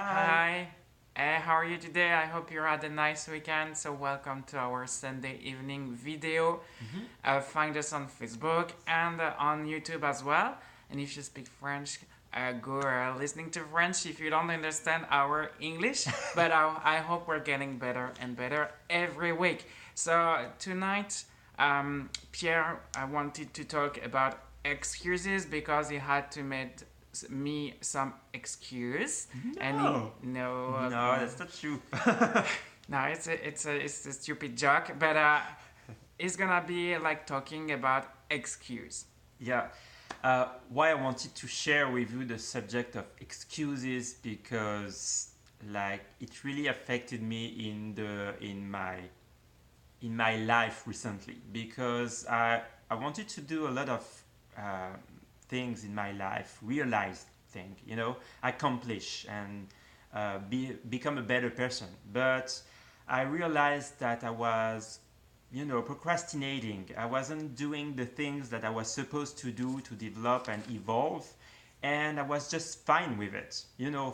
Hi. Hi, how are you today? I hope you had a nice weekend. So, welcome to our Sunday evening video. Mhm. Find us on Facebook and on YouTube as well. And if you speak French, go listening to French if you don't understand our English. But I hope we're getting better and better every week. So, tonight, Pierre, I wanted to talk about excuses because he had to make me some excuse and he No. no No, that's not true. no it's a stupid joke but it's gonna be like talking about excuse. Yeah. Why I wanted to share with you the subject of excuses because it really affected me in my life recently because I wanted to do a lot of uh, things in my life, realize things, accomplish and become a better person. But I realized that I was, procrastinating. I wasn't doing the things that I was supposed to do to develop and evolve. And I was just fine with it,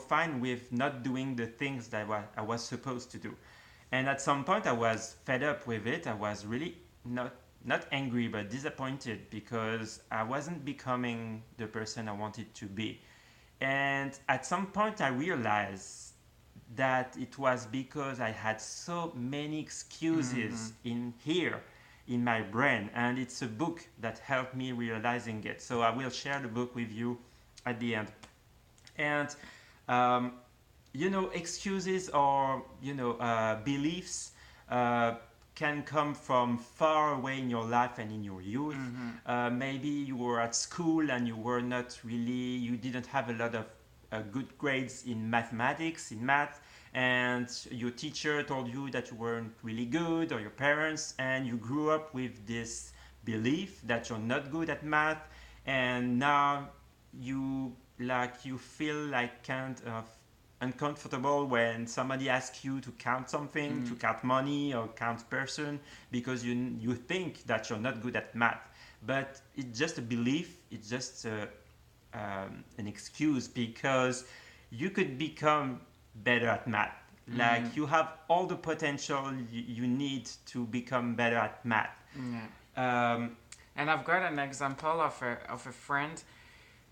fine with not doing the things that I was supposed to do. And at some point, I was fed up with it. I was really not angry, but disappointed because I wasn't becoming the person I wanted to be. And at some point, I realized that it was because I had so many Mm-hmm. excuses in here in my brain, and it's a book that helped me realizing it. So I will share the book with you at the end. And um, excuses or beliefs uh, can come from far away in your life and in your youth. Mm-hmm. Maybe you were at school and you didn't have a lot of good grades in mathematics, in math, and your teacher told you that you weren't really good, or your parents, and you grew up with this belief that you're not good at math, and now you feel like kind of uncomfortable when somebody asks you to count something, to count money or count person, because you think that you're not good at math. But it's just a belief. It's just an excuse because you could become better at math. Mm-hmm. Like you have all the potential you need to become better at math. Yeah. Um, And I've got an example of a friend.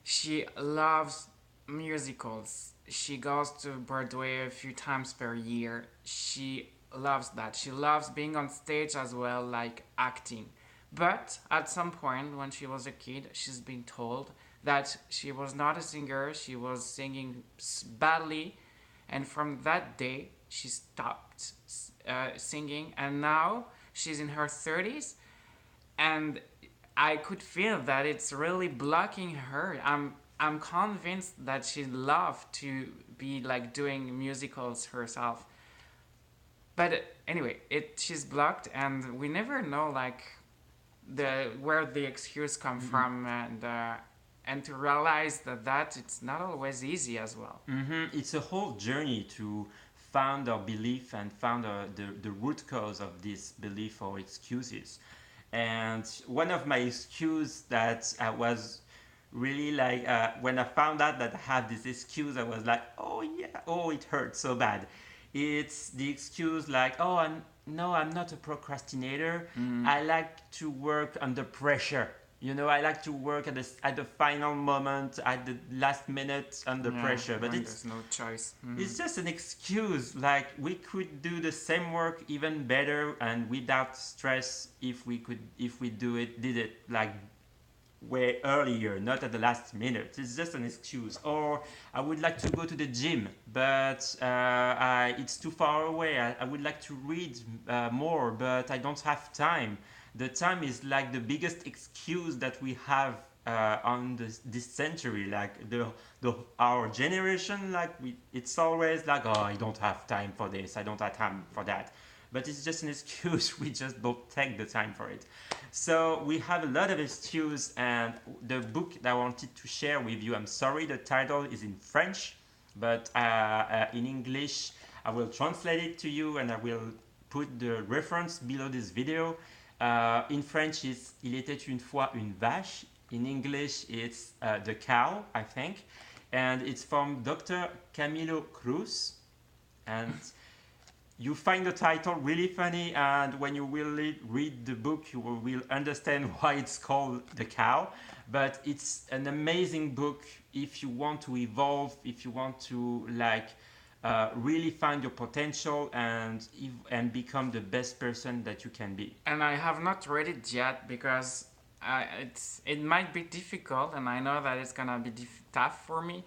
She loves musicals. She goes to Broadway a few times per year. She loves that. She loves being on stage as well, like acting. But at some point, when she was a kid, she's been told that she was not a singer. She was singing badly, and from that day, she stopped singing. And now she's in her 30s, and I could feel that it's really blocking her. I'm convinced that she'd love to be like doing musicals herself. But anyway, it she's blocked, and we never know like the where the excuse come from, and to realize that it's not always easy as well. It's a whole journey to find our belief and find the root cause of this belief or excuses. And one of my excuse that I was really like when I found out that I had this excuse, I was like, oh yeah, oh it hurts so bad. It's the excuse like, oh, I'm not a procrastinator. Mm. I like to work under pressure. I like to work at the final moment, at the last minute under Yeah, pressure. But when it's there's no choice. it's just an excuse. Like we could do the same work even better and without stress if we did it like way earlier, not at the last minute. It's just an excuse. Or I would like to go to the gym, but it's too far away. I would like to read more, but I don't have time. The time is like the biggest excuse that we have on this century. Like the our generation, it's always like, oh, I don't have time for this. I don't have time for that. But it's just an excuse. We just don't take the time for it. So we have a lot of excuse, and the book that I wanted to share with you, I'm sorry, the title is in French, but in English, I will translate it to you and I will put the reference below this video. In French, it's Il était une fois une vache. In English, it's the cow, I think. and it's from Dr. Camilo Cruz. And you find the title really funny, and when you will read the book, you will understand why it's called The Cow. But it's an amazing book if you want to evolve, if you want to really find your potential and become the best person that you can be. And I have not read it yet because it might be difficult, and I know that it's gonna be tough for me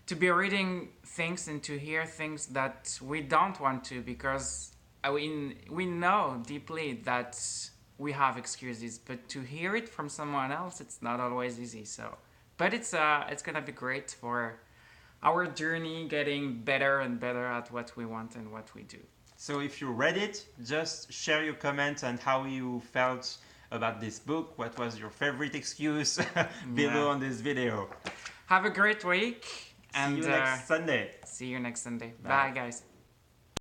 to be reading things and to hear things that we don't want to, because we know deeply that we have excuses, but to hear it from someone else, it's not always easy. So, but it's gonna be great for our journey, getting better and better at what we want and what we do. So if you read it, just share your comments and how you felt about this book. What was your favorite excuse below on this video. Have a great week. See you next Sunday. See you next Sunday. Bye. Bye guys.